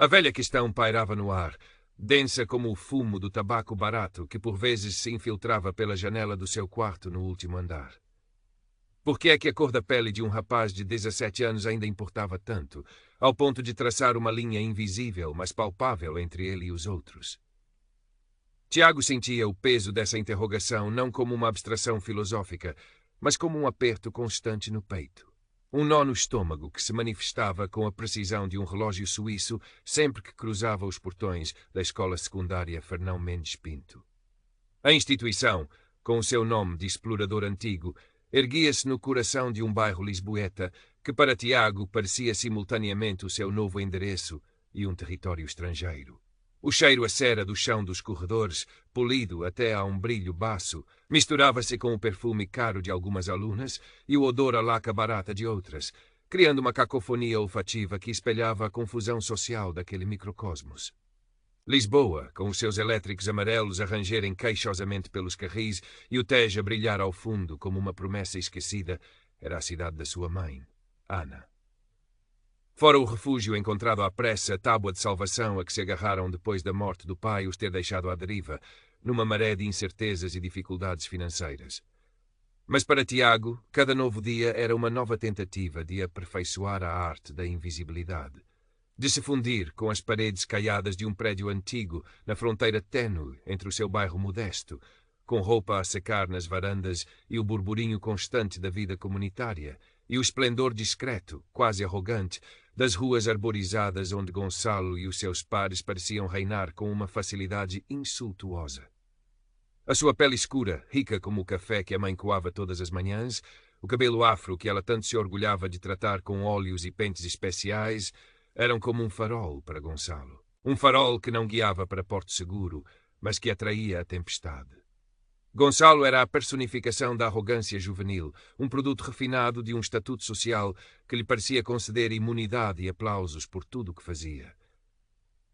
A velha questão pairava no ar, densa como o fumo do tabaco barato que por vezes se infiltrava pela janela do seu quarto no último andar. Por que é que a cor da pele de um rapaz de 17 anos ainda importava tanto, ao ponto de traçar uma linha invisível, mas palpável entre ele e os outros? Tiago sentia o peso dessa interrogação não como uma abstração filosófica, mas como um aperto constante no peito. Um nó no estômago que se manifestava com a precisão de um relógio suíço sempre que cruzava os portões da escola secundária Fernão Mendes Pinto. A instituição, com o seu nome de explorador antigo, erguia-se no coração de um bairro lisboeta que para Tiago parecia simultaneamente o seu novo endereço e um território estrangeiro. O cheiro a cera do chão dos corredores, polido até a um brilho baço, misturava-se com o perfume caro de algumas alunas e o odor a laca barata de outras, criando uma cacofonia olfativa que espelhava a confusão social daquele microcosmos. Lisboa, com os seus elétricos amarelos a rangerem queixosamente pelos carris e o Tejo a brilhar ao fundo como uma promessa esquecida, era a cidade da sua mãe, Ana. Fora o refúgio encontrado à pressa, a tábua de salvação a que se agarraram depois da morte do pai os ter deixado à deriva, numa maré de incertezas e dificuldades financeiras. Mas para Tiago, cada novo dia era uma nova tentativa de aperfeiçoar a arte da invisibilidade, de se fundir com as paredes caiadas de um prédio antigo na fronteira ténue entre o seu bairro modesto, com roupa a secar nas varandas e o burburinho constante da vida comunitária, e o esplendor discreto, quase arrogante, das ruas arborizadas onde Gonçalo e os seus pares pareciam reinar com uma facilidade insultuosa. A sua pele escura, rica como o café que a mãe coava todas as manhãs, o cabelo afro que ela tanto se orgulhava de tratar com óleos e pentes especiais, eram como um farol para Gonçalo. Um farol que não guiava para Porto Seguro, mas que atraía a tempestade. Gonçalo era a personificação da arrogância juvenil, um produto refinado de um estatuto social que lhe parecia conceder imunidade e aplausos por tudo o que fazia.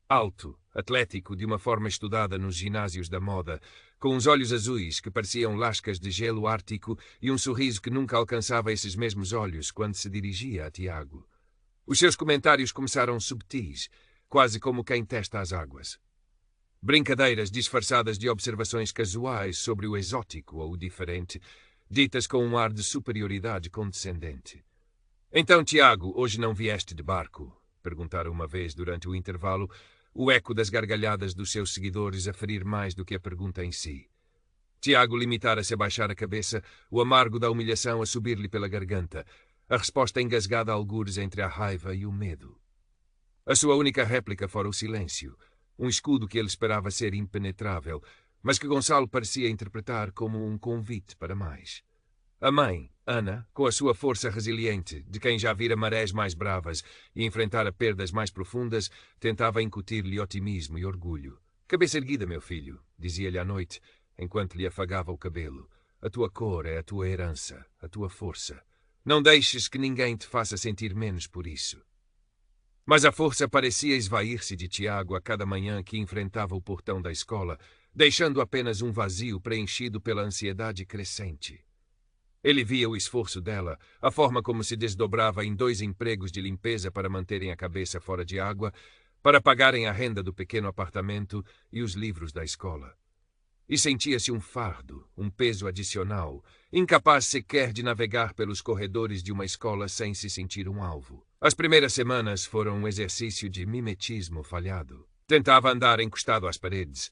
Alto, atlético, de uma forma estudada nos ginásios da moda, com uns olhos azuis que pareciam lascas de gelo ártico e um sorriso que nunca alcançava esses mesmos olhos quando se dirigia a Tiago. Os seus comentários começaram subtis, quase como quem testa as águas. Brincadeiras disfarçadas de observações casuais sobre o exótico ou o diferente, ditas com um ar de superioridade condescendente. "Então, Tiago, hoje não vieste de barco?" perguntaram uma vez durante o intervalo, o eco das gargalhadas dos seus seguidores a ferir mais do que a pergunta em si. Tiago limitara-se a baixar a cabeça, o amargo da humilhação a subir-lhe pela garganta, a resposta engasgada a algures entre a raiva e o medo. A sua única réplica fora o silêncio, um escudo que ele esperava ser impenetrável, mas que Gonçalo parecia interpretar como um convite para mais. A mãe, Ana, com a sua força resiliente, de quem já vira marés mais bravas e enfrentara perdas mais profundas, tentava incutir-lhe otimismo e orgulho. "Cabeça erguida, meu filho", dizia-lhe à noite, enquanto lhe afagava o cabelo. "A tua cor é a tua herança, a tua força. Não deixes que ninguém te faça sentir menos por isso." Mas a força parecia esvair-se de Tiago a cada manhã que enfrentava o portão da escola, deixando apenas um vazio preenchido pela ansiedade crescente. Ele via o esforço dela, a forma como se desdobrava em 2 empregos de limpeza para manterem a cabeça fora de água, para pagarem a renda do pequeno apartamento e os livros da escola. E sentia-se um fardo, um peso adicional, incapaz sequer de navegar pelos corredores de uma escola sem se sentir um alvo. As primeiras semanas foram um exercício de mimetismo falhado. Tentava andar encostado às paredes,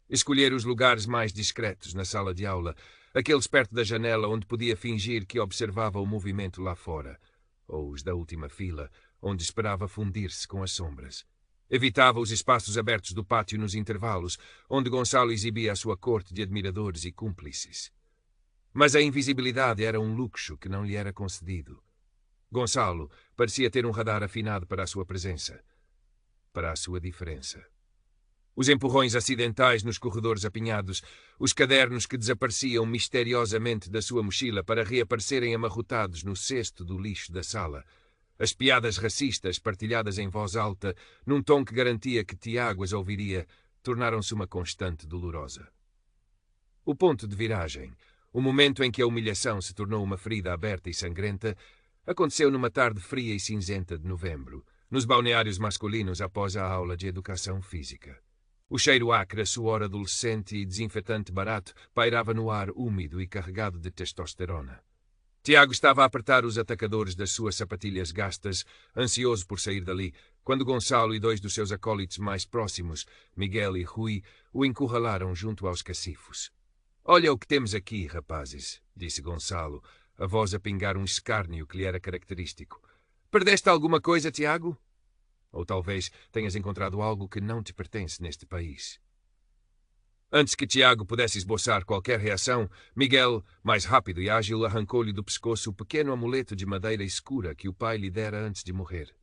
escolher os lugares mais discretos na sala de aula, aqueles perto da janela onde podia fingir que observava o movimento lá fora, ou os da última fila, onde esperava fundir-se com as sombras. Evitava os espaços abertos do pátio nos intervalos, onde Gonçalo exibia a sua corte de admiradores e cúmplices. Mas a invisibilidade era um luxo que não lhe era concedido. Gonçalo parecia ter um radar afinado para a sua presença, para a sua diferença. Os empurrões acidentais nos corredores apinhados, os cadernos que desapareciam misteriosamente da sua mochila para reaparecerem amarrotados no cesto do lixo da sala, as piadas racistas partilhadas em voz alta, num tom que garantia que Tiago as ouviria, tornaram-se uma constante dolorosa. O ponto de viragem, o momento em que a humilhação se tornou uma ferida aberta e sangrenta, aconteceu numa tarde fria e cinzenta de novembro, nos balneários masculinos após a aula de educação física. O cheiro acre, suor adolescente e desinfetante barato pairava no ar úmido e carregado de testosterona. Tiago estava a apertar os atacadores das suas sapatilhas gastas, ansioso por sair dali, quando Gonçalo e 2 dos seus acólitos mais próximos, Miguel e Rui, o encurralaram junto aos cacifos. "Olha o que temos aqui, rapazes", disse Gonçalo, a voz a pingar um escárnio que lhe era característico. "Perdeste alguma coisa, Tiago? Ou talvez tenhas encontrado algo que não te pertence neste país." Antes que Tiago pudesse esboçar qualquer reação, Miguel, mais rápido e ágil, arrancou-lhe do pescoço o pequeno amuleto de madeira escura que o pai lhe dera antes de morrer.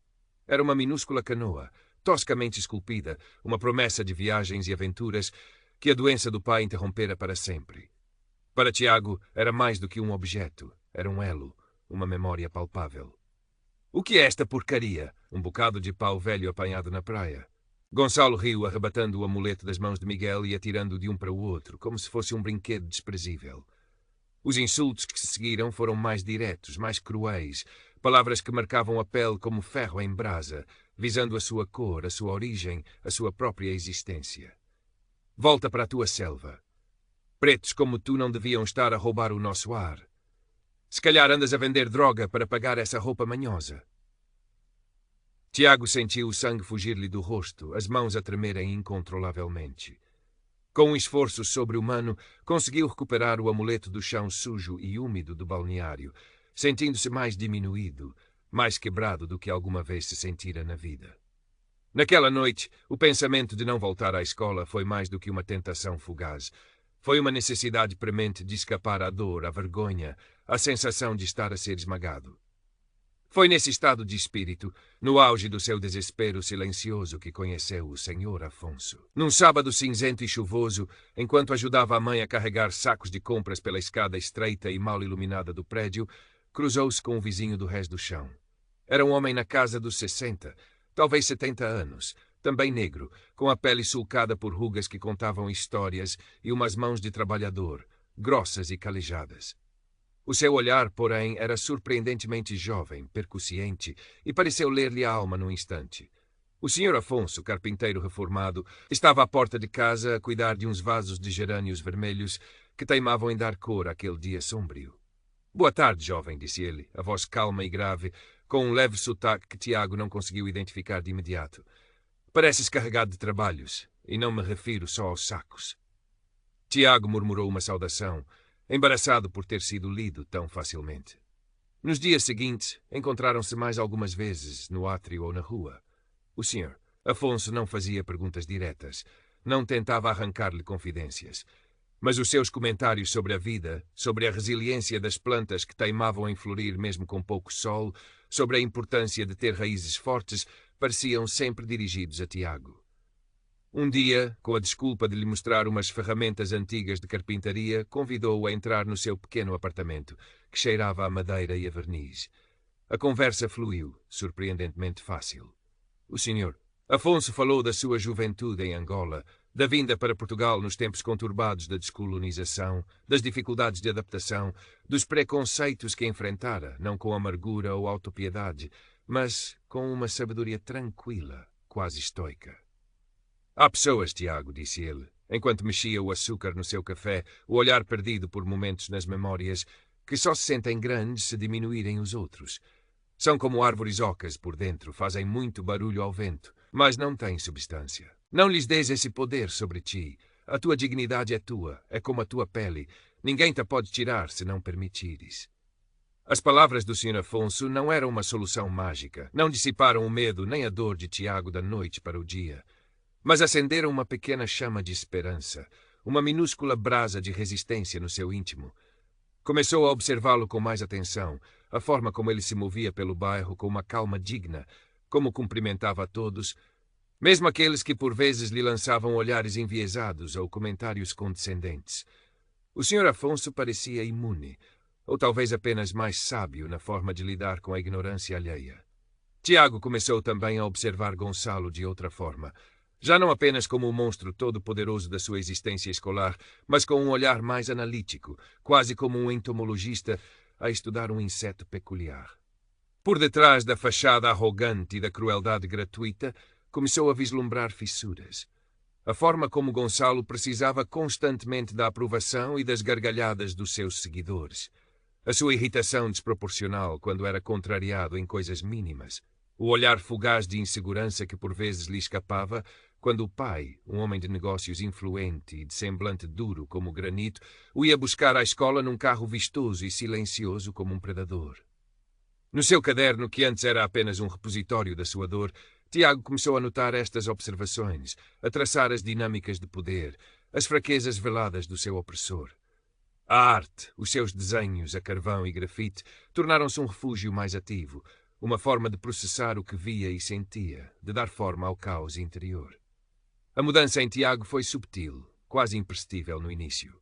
Era uma minúscula canoa, toscamente esculpida, uma promessa de viagens e aventuras que a doença do pai interrompera para sempre. Para Tiago, era mais do que um objeto, era um elo, uma memória palpável. "O que é esta porcaria?" Um bocado de pau velho apanhado na praia. Gonçalo riu, arrebatando o amuleto das mãos de Miguel e atirando-o de um para o outro, como se fosse um brinquedo desprezível. Os insultos que se seguiram foram mais diretos, mais cruéis, palavras que marcavam a pele como ferro em brasa, visando a sua cor, a sua origem, a sua própria existência. "Volta para a tua selva. Pretos como tu não deviam estar a roubar o nosso ar. Se calhar andas a vender droga para pagar essa roupa manhosa." Tiago sentiu o sangue fugir-lhe do rosto, as mãos a tremerem incontrolavelmente. Com um esforço sobre-humano, conseguiu recuperar o amuleto do chão sujo e úmido do balneário, sentindo-se mais diminuído, mais quebrado do que alguma vez se sentira na vida. Naquela noite, o pensamento de não voltar à escola foi mais do que uma tentação fugaz. Foi uma necessidade premente de escapar à dor, à vergonha, à sensação de estar a ser esmagado. Foi nesse estado de espírito, no auge do seu desespero silencioso, que conheceu o Senhor Afonso. Num sábado cinzento e chuvoso, enquanto ajudava a mãe a carregar sacos de compras pela escada estreita e mal iluminada do prédio, cruzou-se com um vizinho do resto do chão. Era um homem na casa dos 60, talvez 70 anos, também negro, com a pele sulcada por rugas que contavam histórias e umas mãos de trabalhador, grossas e calejadas. O seu olhar, porém, era surpreendentemente jovem, percussiente, e pareceu ler-lhe a alma num instante. O Sr. Afonso, carpinteiro reformado, estava à porta de casa a cuidar de uns vasos de gerânios vermelhos que teimavam em dar cor àquele dia sombrio. "Boa tarde, jovem", disse ele, a voz calma e grave, com um leve sotaque que Tiago não conseguiu identificar de imediato. "Pareces carregado de trabalhos, e não me refiro só aos sacos." Tiago murmurou uma saudação, embaraçado por ter sido lido tão facilmente. Nos dias seguintes, encontraram-se mais algumas vezes, no átrio ou na rua. O Sr. Afonso não fazia perguntas diretas, não tentava arrancar-lhe confidências. Mas os seus comentários sobre a vida, sobre a resiliência das plantas que teimavam em florir mesmo com pouco sol, sobre a importância de ter raízes fortes, pareciam sempre dirigidos a Tiago. Um dia, com a desculpa de lhe mostrar umas ferramentas antigas de carpintaria, convidou-o a entrar no seu pequeno apartamento, que cheirava a madeira e a verniz. A conversa fluiu, surpreendentemente fácil. O Sr. Afonso falou da sua juventude em Angola, da vinda para Portugal nos tempos conturbados da descolonização, das dificuldades de adaptação, dos preconceitos que enfrentara, não com amargura ou autopiedade, mas com uma sabedoria tranquila, quase estoica. "Há pessoas, Tiago", disse ele, enquanto mexia o açúcar no seu café, o olhar perdido por momentos nas memórias, "que só se sentem grandes se diminuírem os outros. São como árvores ocas por dentro, fazem muito barulho ao vento, mas não têm substância. Não lhes dês esse poder sobre ti. A tua dignidade é tua, é como a tua pele. Ninguém te pode tirar se não permitires." As palavras do Sr. Afonso não eram uma solução mágica, não dissiparam o medo nem a dor de Tiago da noite para o dia, mas acenderam uma pequena chama de esperança, uma minúscula brasa de resistência no seu íntimo. Começou a observá-lo com mais atenção, a forma como ele se movia pelo bairro com uma calma digna, como cumprimentava a todos, mesmo aqueles que por vezes lhe lançavam olhares enviesados ou comentários condescendentes. O Sr. Afonso parecia imune, ou talvez apenas mais sábio na forma de lidar com a ignorância alheia. Tiago começou também a observar Gonçalo de outra forma, já não apenas como o monstro todo-poderoso da sua existência escolar, mas com um olhar mais analítico, quase como um entomologista a estudar um inseto peculiar. Por detrás da fachada arrogante e da crueldade gratuita, começou a vislumbrar fissuras. A forma como Gonçalo precisava constantemente da aprovação e das gargalhadas dos seus seguidores. A sua irritação desproporcional quando era contrariado em coisas mínimas. O olhar fugaz de insegurança que por vezes lhe escapava quando o pai, um homem de negócios influente e de semblante duro como o granito, o ia buscar à escola num carro vistoso e silencioso como um predador. No seu caderno, que antes era apenas um repositório da sua dor, Tiago começou a notar estas observações, a traçar as dinâmicas de poder, as fraquezas veladas do seu opressor. A arte, os seus desenhos a carvão e grafite, tornaram-se um refúgio mais ativo, uma forma de processar o que via e sentia, de dar forma ao caos interior. A mudança em Tiago foi subtil, quase imperceptível no início.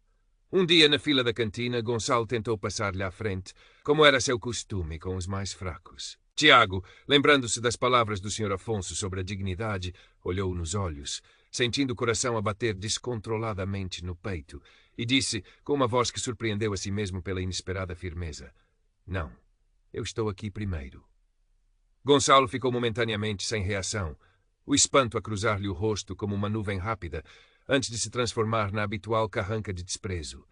Um dia, na fila da cantina, Gonçalo tentou passar-lhe à frente, como era seu costume com os mais fracos. Tiago, lembrando-se das palavras do Sr. Afonso sobre a dignidade, olhou-o nos olhos, sentindo o coração a bater descontroladamente no peito, e disse, com uma voz que surpreendeu a si mesmo pela inesperada firmeza: "Não, eu estou aqui primeiro." Gonçalo ficou momentaneamente sem reação, o espanto a cruzar-lhe o rosto como uma nuvem rápida, antes de se transformar na habitual carranca de desprezo.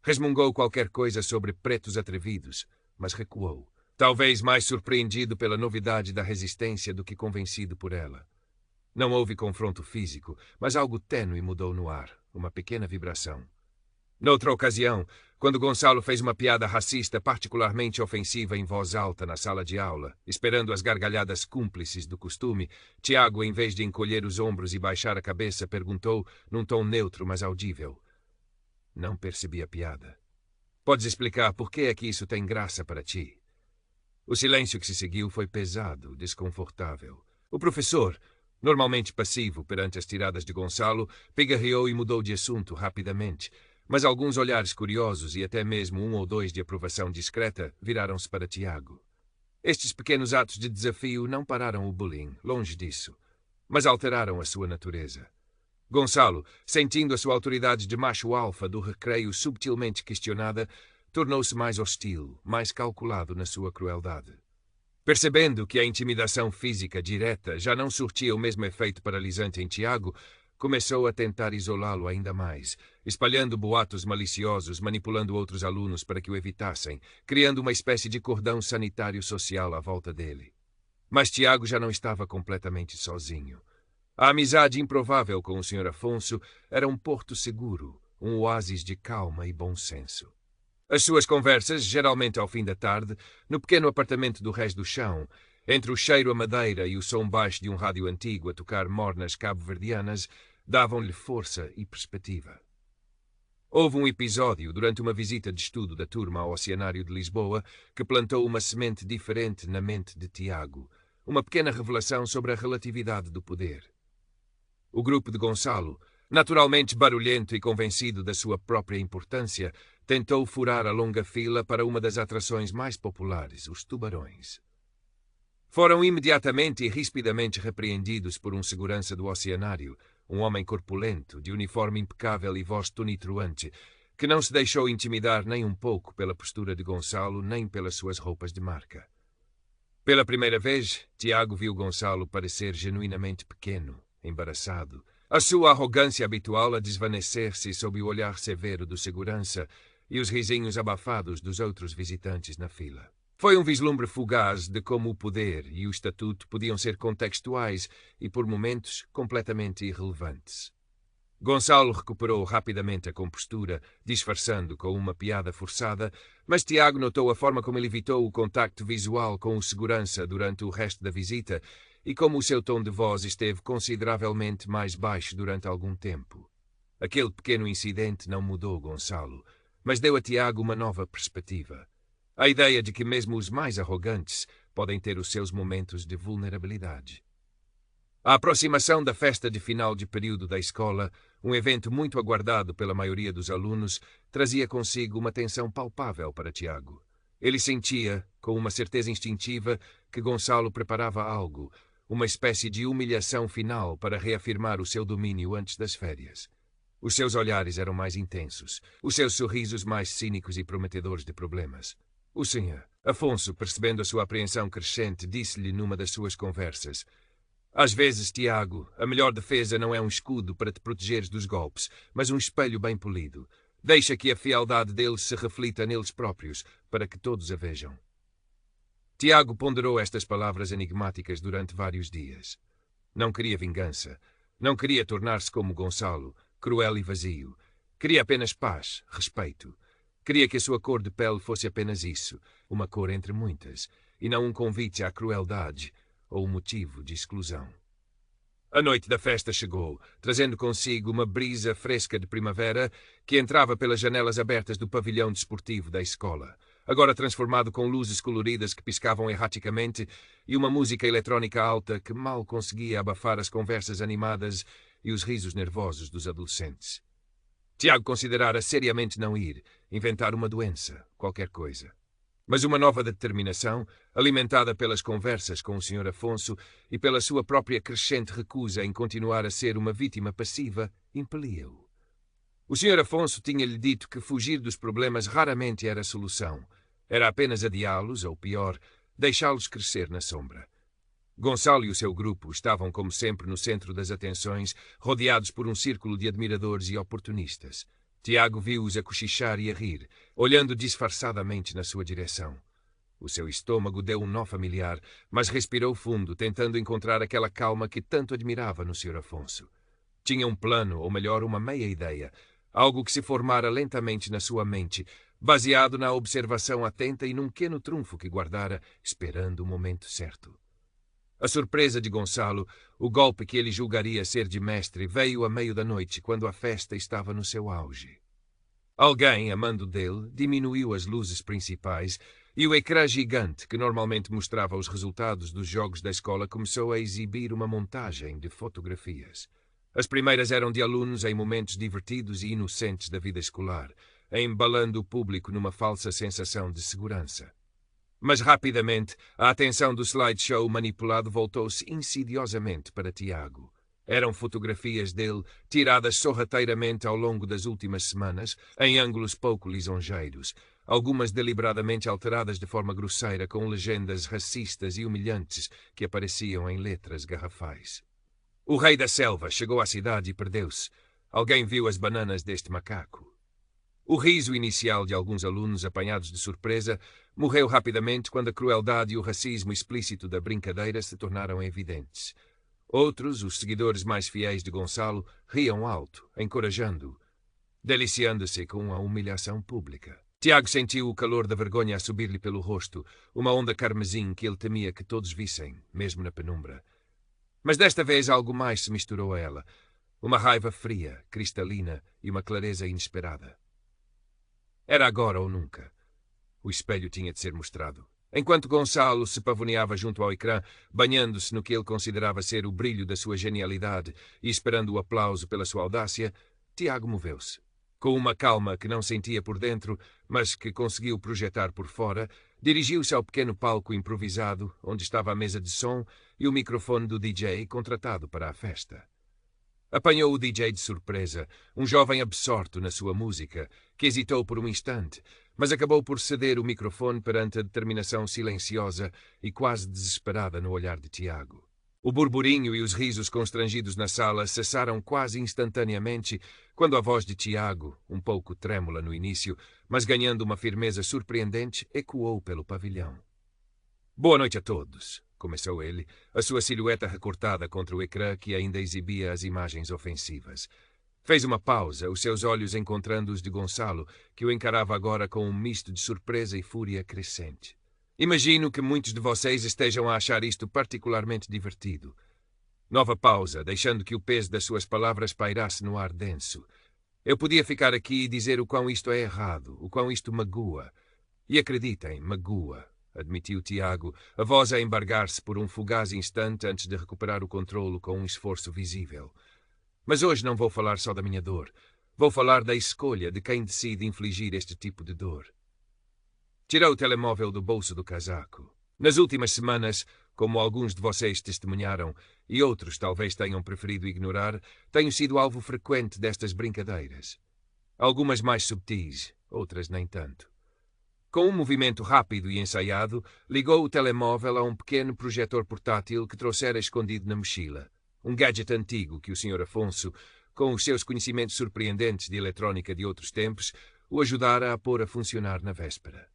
Resmungou qualquer coisa sobre pretos atrevidos, mas recuou, talvez mais surpreendido pela novidade da resistência do que convencido por ela. Não houve confronto físico, mas algo tênue mudou no ar, uma pequena vibração. Noutra ocasião, quando Gonçalo fez uma piada racista particularmente ofensiva em voz alta na sala de aula, esperando as gargalhadas cúmplices do costume, Tiago, em vez de encolher os ombros e baixar a cabeça, perguntou, num tom neutro mas audível: "Não percebi a piada. Podes explicar por que é que isso tem graça para ti?" O silêncio que se seguiu foi pesado, desconfortável. O professor, normalmente passivo perante as tiradas de Gonçalo, pigarreou e mudou de assunto rapidamente, mas alguns olhares curiosos e até mesmo um ou dois de aprovação discreta viraram-se para Tiago. Estes pequenos atos de desafio não pararam o bullying, longe disso, mas alteraram a sua natureza. Gonçalo, sentindo a sua autoridade de macho alfa do recreio subtilmente questionada, tornou-se mais hostil, mais calculado na sua crueldade. Percebendo que a intimidação física direta já não surtia o mesmo efeito paralisante em Tiago, começou a tentar isolá-lo ainda mais, espalhando boatos maliciosos, manipulando outros alunos para que o evitassem, criando uma espécie de cordão sanitário social à volta dele. Mas Tiago já não estava completamente sozinho. A amizade improvável com o Sr. Afonso era um porto seguro, um oásis de calma e bom senso. As suas conversas, geralmente ao fim da tarde, no pequeno apartamento do Rés do Chão, entre o cheiro a madeira e o som baixo de um rádio antigo a tocar mornas cabo-verdianas, davam-lhe força e perspectiva. Houve um episódio, durante uma visita de estudo da turma ao Oceanário de Lisboa, que plantou uma semente diferente na mente de Tiago, uma pequena revelação sobre a relatividade do poder. O grupo de Gonçalo, naturalmente barulhento e convencido da sua própria importância, tentou furar a longa fila para uma das atrações mais populares, os tubarões. Foram imediatamente e rispidamente repreendidos por um segurança do Oceanário, um homem corpulento, de uniforme impecável e voz tonitruante, que não se deixou intimidar nem um pouco pela postura de Gonçalo nem pelas suas roupas de marca. Pela primeira vez, Tiago viu Gonçalo parecer genuinamente pequeno, embaraçado, a sua arrogância habitual a desvanecer-se sob o olhar severo do segurança e os risinhos abafados dos outros visitantes na fila. Foi um vislumbre fugaz de como o poder e o estatuto podiam ser contextuais e, por momentos, completamente irrelevantes. Gonçalo recuperou rapidamente a compostura, disfarçando com uma piada forçada, mas Tiago notou a forma como ele evitou o contacto visual com o segurança durante o resto da visita e como o seu tom de voz esteve consideravelmente mais baixo durante algum tempo. Aquele pequeno incidente não mudou Gonçalo, mas deu a Tiago uma nova perspectiva. A ideia de que mesmo os mais arrogantes podem ter os seus momentos de vulnerabilidade. A aproximação da festa de final de período da escola, um evento muito aguardado pela maioria dos alunos, trazia consigo uma tensão palpável para Tiago. Ele sentia, com uma certeza instintiva, que Gonçalo preparava algo, uma espécie de humilhação final para reafirmar o seu domínio antes das férias. Os seus olhares eram mais intensos, os seus sorrisos mais cínicos e prometedores de problemas. O senhor Afonso, percebendo a sua apreensão crescente, disse-lhe numa das suas conversas: às vezes, Tiago, a melhor defesa não é um escudo para te protegeres dos golpes, mas um espelho bem polido. Deixa que a fealdade deles se reflita neles próprios, para que todos a vejam. Tiago ponderou estas palavras enigmáticas durante vários dias. Não queria vingança. Não queria tornar-se como Gonçalo, cruel e vazio. Queria apenas paz, respeito. Queria que a sua cor de pele fosse apenas isso, uma cor entre muitas, e não um convite à crueldade ou um motivo de exclusão. A noite da festa chegou, trazendo consigo uma brisa fresca de primavera que entrava pelas janelas abertas do pavilhão desportivo da escola, agora transformado com luzes coloridas que piscavam erraticamente e uma música eletrónica alta que mal conseguia abafar as conversas animadas e os risos nervosos dos adolescentes. Tiago considerara seriamente não ir, inventar uma doença, qualquer coisa. Mas uma nova determinação, alimentada pelas conversas com o Sr. Afonso e pela sua própria crescente recusa em continuar a ser uma vítima passiva, impelia-o. O Sr. Afonso tinha-lhe dito que fugir dos problemas raramente era a solução. Era apenas adiá-los, ou pior, deixá-los crescer na sombra. Gonçalo e o seu grupo estavam, como sempre, no centro das atenções, rodeados por um círculo de admiradores e oportunistas. Tiago viu-os a cochichar e a rir, olhando disfarçadamente na sua direção. O seu estômago deu um nó familiar, mas respirou fundo, tentando encontrar aquela calma que tanto admirava no Sr. Afonso. Tinha um plano, ou melhor, uma meia ideia, algo que se formara lentamente na sua mente, baseado na observação atenta e num pequeno trunfo que guardara, esperando o momento certo. A surpresa de Gonçalo, o golpe que ele julgaria ser de mestre, veio a meio da noite, quando a festa estava no seu auge. Alguém, a mando dele, diminuiu as luzes principais e o ecrã gigante, que normalmente mostrava os resultados dos jogos da escola, começou a exibir uma montagem de fotografias. As primeiras eram de alunos em momentos divertidos e inocentes da vida escolar, embalando o público numa falsa sensação de segurança. Mas rapidamente, a atenção do slideshow manipulado voltou-se insidiosamente para Tiago. Eram fotografias dele, tiradas sorrateiramente ao longo das últimas semanas, em ângulos pouco lisonjeiros, algumas deliberadamente alteradas de forma grosseira com legendas racistas e humilhantes que apareciam em letras garrafais. O rei da selva chegou à cidade e perdeu-se. Alguém viu as bananas deste macaco. O riso inicial de alguns alunos apanhados de surpresa morreu rapidamente quando a crueldade e o racismo explícito da brincadeira se tornaram evidentes. Outros, os seguidores mais fiéis de Gonçalo, riam alto, encorajando-o, deliciando-se com a humilhação pública. Tiago sentiu o calor da vergonha a subir-lhe pelo rosto, uma onda carmesim que ele temia que todos vissem, mesmo na penumbra. Mas desta vez algo mais se misturou a ela, uma raiva fria, cristalina e uma clareza inesperada. Era agora ou nunca. O espelho tinha de ser mostrado. Enquanto Gonçalo se pavoneava junto ao ecrã, banhando-se no que ele considerava ser o brilho da sua genialidade e esperando o aplauso pela sua audácia, Tiago moveu-se. Com uma calma que não sentia por dentro, mas que conseguiu projetar por fora, dirigiu-se ao pequeno palco improvisado, onde estava a mesa de som e o microfone do DJ contratado para a festa. Apanhou o DJ de surpresa, um jovem absorto na sua música, que hesitou por um instante, mas acabou por ceder o microfone perante a determinação silenciosa e quase desesperada no olhar de Tiago. O burburinho e os risos constrangidos na sala cessaram quase instantaneamente quando a voz de Tiago, um pouco trêmula no início, mas ganhando uma firmeza surpreendente, ecoou pelo pavilhão. Boa noite a todos, começou ele, a sua silhueta recortada contra o ecrã que ainda exibia as imagens ofensivas. Fez uma pausa, os seus olhos encontrando os de Gonçalo, que o encarava agora com um misto de surpresa e fúria crescente. Imagino que muitos de vocês estejam a achar isto particularmente divertido. Nova pausa, deixando que o peso das suas palavras pairasse no ar denso. Eu podia ficar aqui e dizer o quão isto é errado, o quão isto magoa. E acreditem, magoa, admitiu Tiago, a voz a embargar-se por um fugaz instante antes de recuperar o controlo com um esforço visível. Mas hoje não vou falar só da minha dor. Vou falar da escolha de quem decide infligir este tipo de dor. Tirou o telemóvel do bolso do casaco. Nas últimas semanas, como alguns de vocês testemunharam, e outros talvez tenham preferido ignorar, tenho sido alvo frequente destas brincadeiras. Algumas mais subtis, outras nem tanto. Com um movimento rápido e ensaiado, ligou o telemóvel a um pequeno projetor portátil que trouxera escondido na mochila. Um gadget antigo que o Sr. Afonso, com os seus conhecimentos surpreendentes de eletrónica de outros tempos, o ajudara a pôr a funcionar na véspera.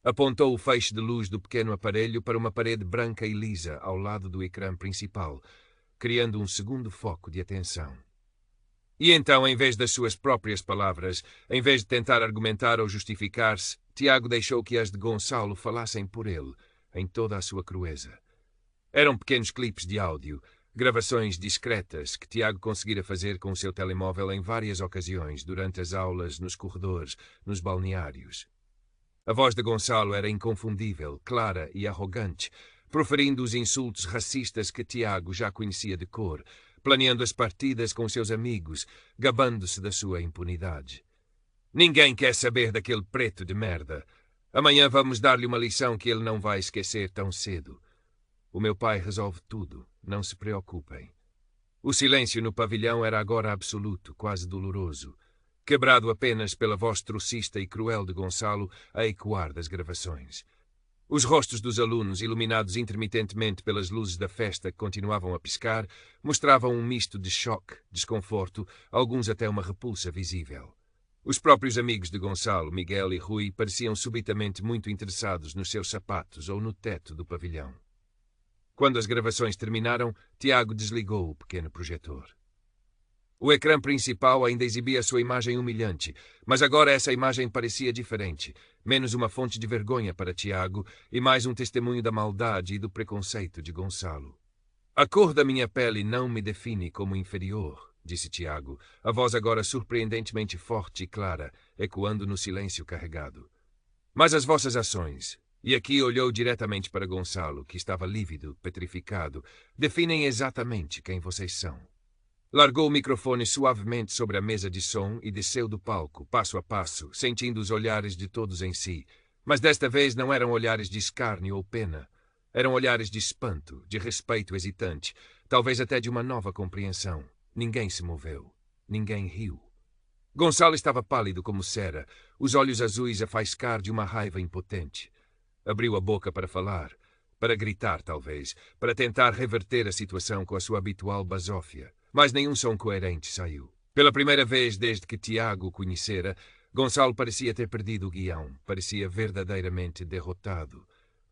Apontou o feixe de luz do pequeno aparelho para uma parede branca e lisa ao lado do ecrã principal, criando um segundo foco de atenção. E então, em vez das suas próprias palavras, em vez de tentar argumentar ou justificar-se, Tiago deixou que as de Gonçalo falassem por ele, em toda a sua crueza. Eram pequenos clipes de áudio, gravações discretas que Tiago conseguira fazer com o seu telemóvel em várias ocasiões, durante as aulas, nos corredores, nos balneários. A voz de Gonçalo era inconfundível, clara e arrogante, proferindo os insultos racistas que Tiago já conhecia de cor, planeando as partidas com seus amigos, gabando-se da sua impunidade. Ninguém quer saber daquele preto de merda. Amanhã vamos dar-lhe uma lição que ele não vai esquecer tão cedo. O meu pai resolve tudo, não se preocupem. O silêncio no pavilhão era agora absoluto, quase doloroso, quebrado apenas pela voz trocista e cruel de Gonçalo a ecoar das gravações. Os rostos dos alunos, iluminados intermitentemente pelas luzes da festa que continuavam a piscar, mostravam um misto de choque, desconforto, alguns até uma repulsa visível. Os próprios amigos de Gonçalo, Miguel e Rui, pareciam subitamente muito interessados nos seus sapatos ou no teto do pavilhão. Quando as gravações terminaram, Tiago desligou o pequeno projetor. O ecrã principal ainda exibia sua imagem humilhante, mas agora essa imagem parecia diferente, menos uma fonte de vergonha para Tiago e mais um testemunho da maldade e do preconceito de Gonçalo. A cor da minha pele não me define como inferior, disse Tiago, a voz agora surpreendentemente forte e clara, ecoando no silêncio carregado. Mas as vossas ações, e aqui olhou diretamente para Gonçalo, que estava lívido, petrificado, definem exatamente quem vocês são. Largou o microfone suavemente sobre a mesa de som e desceu do palco, passo a passo, sentindo os olhares de todos em si. Mas desta vez não eram olhares de escárnio ou pena. Eram olhares de espanto, de respeito hesitante, talvez até de uma nova compreensão. Ninguém se moveu. Ninguém riu. Gonçalo estava pálido como cera, os olhos azuis a faiscar de uma raiva impotente. Abriu a boca para falar, para gritar talvez, para tentar reverter a situação com a sua habitual basófia. Mas nenhum som coerente saiu. Pela primeira vez desde que Tiago o conhecera, Gonçalo parecia ter perdido o guião, parecia verdadeiramente derrotado.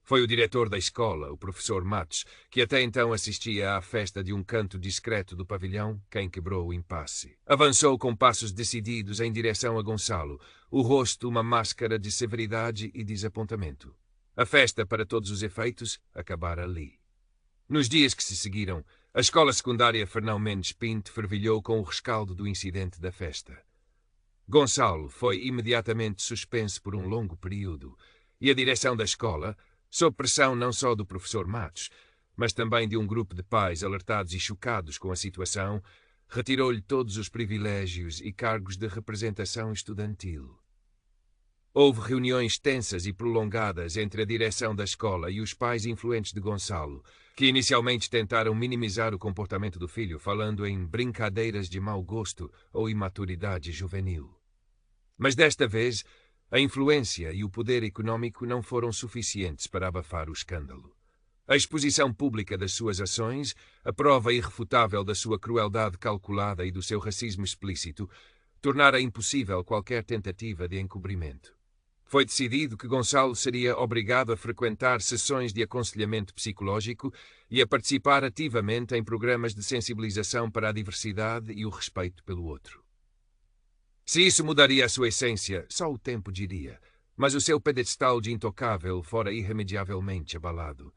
Foi o diretor da escola, o professor Matos, que até então assistia à festa de um canto discreto do pavilhão, quem quebrou o impasse. Avançou com passos decididos em direção a Gonçalo, o rosto uma máscara de severidade e desapontamento. A festa, para todos os efeitos, acabara ali. Nos dias que se seguiram, a escola secundária Fernão Mendes Pinto fervilhou com o rescaldo do incidente da festa. Gonçalo foi imediatamente suspenso por um longo período, e a direção da escola, sob pressão não só do professor Matos, mas também de um grupo de pais alertados e chocados com a situação, retirou-lhe todos os privilégios e cargos de representação estudantil. Houve reuniões tensas e prolongadas entre a direção da escola e os pais influentes de Gonçalo, que inicialmente tentaram minimizar o comportamento do filho, falando em brincadeiras de mau gosto ou imaturidade juvenil. Mas desta vez, a influência e o poder econômico não foram suficientes para abafar o escândalo. A exposição pública das suas ações, a prova irrefutável da sua crueldade calculada e do seu racismo explícito, tornara impossível qualquer tentativa de encobrimento. Foi decidido que Gonçalo seria obrigado a frequentar sessões de aconselhamento psicológico e a participar ativamente em programas de sensibilização para a diversidade e o respeito pelo outro. Se isso mudaria a sua essência, só o tempo diria, mas o seu pedestal de intocável fora irremediavelmente abalado.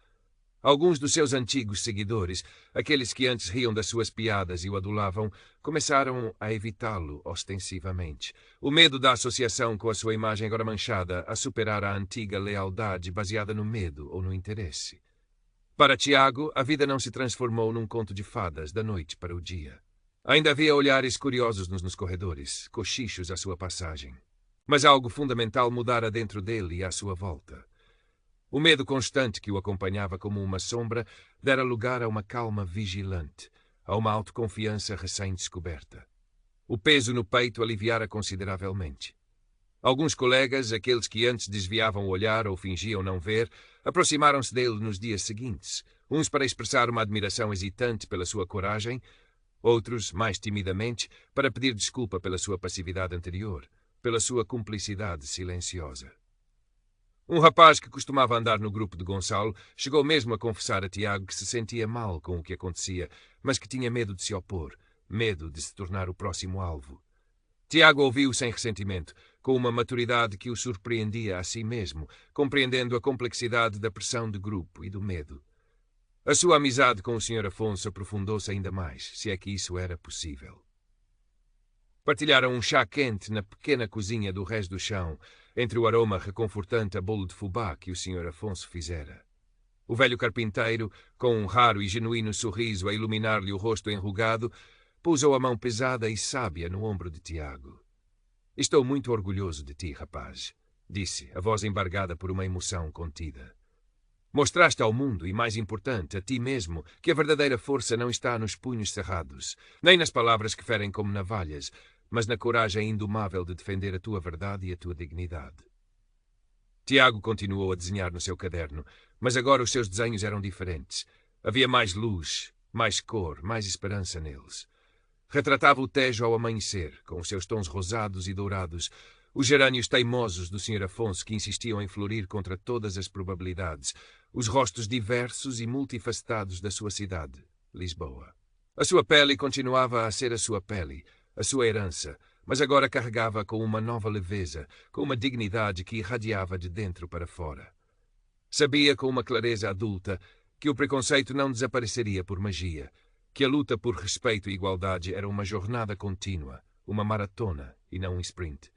Alguns dos seus antigos seguidores, aqueles que antes riam das suas piadas e o adulavam, começaram a evitá-lo ostensivamente. O medo da associação com a sua imagem agora manchada a superar a antiga lealdade baseada no medo ou no interesse. Para Tiago, a vida não se transformou num conto de fadas da noite para o dia. Ainda havia olhares curiosos nos corredores, cochichos à sua passagem. Mas algo fundamental mudara dentro dele e à sua volta. O medo constante que o acompanhava como uma sombra dera lugar a uma calma vigilante, a uma autoconfiança recém-descoberta. O peso no peito aliviara consideravelmente. Alguns colegas, aqueles que antes desviavam o olhar ou fingiam não ver, aproximaram-se dele nos dias seguintes, uns para expressar uma admiração hesitante pela sua coragem, outros, mais timidamente, para pedir desculpa pela sua passividade anterior, pela sua cumplicidade silenciosa. Um rapaz que costumava andar no grupo de Gonçalo chegou mesmo a confessar a Tiago que se sentia mal com o que acontecia, mas que tinha medo de se opor, medo de se tornar o próximo alvo. Tiago ouviu sem ressentimento, com uma maturidade que o surpreendia a si mesmo, compreendendo a complexidade da pressão de grupo e do medo. A sua amizade com o Sr. Afonso aprofundou-se ainda mais, se é que isso era possível. Partilharam um chá quente na pequena cozinha do Rés do Chão, entre o aroma reconfortante a bolo de fubá que o Sr. Afonso fizera. O velho carpinteiro, com um raro e genuíno sorriso a iluminar-lhe o rosto enrugado, pousou a mão pesada e sábia no ombro de Tiago. Estou muito orgulhoso de ti, rapaz, disse, a voz embargada por uma emoção contida. Mostraste ao mundo, e mais importante, a ti mesmo, que a verdadeira força não está nos punhos cerrados, nem nas palavras que ferem como navalhas, mas na coragem indomável de defender a tua verdade e a tua dignidade. Tiago continuou a desenhar no seu caderno, mas agora os seus desenhos eram diferentes. Havia mais luz, mais cor, mais esperança neles. Retratava o Tejo ao amanhecer, com os seus tons rosados e dourados, os gerânios teimosos do Sr. Afonso que insistiam em florir contra todas as probabilidades, os rostos diversos e multifacetados da sua cidade, Lisboa. A sua pele continuava a ser a sua pele, a sua herança, mas agora carregava com uma nova leveza, com uma dignidade que irradiava de dentro para fora. Sabia com uma clareza adulta que o preconceito não desapareceria por magia, que a luta por respeito e igualdade era uma jornada contínua, uma maratona e não um sprint.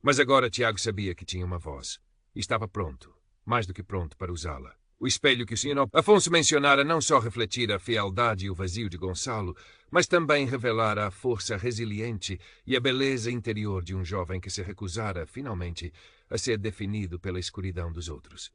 Mas agora Tiago sabia que tinha uma voz, e estava pronto, mais do que pronto para usá-la. O espelho que o Sr. Afonso mencionara não só refletira a fealdade e o vazio de Gonçalo, mas também revelara a força resiliente e a beleza interior de um jovem que se recusara, finalmente, a ser definido pela escuridão dos outros.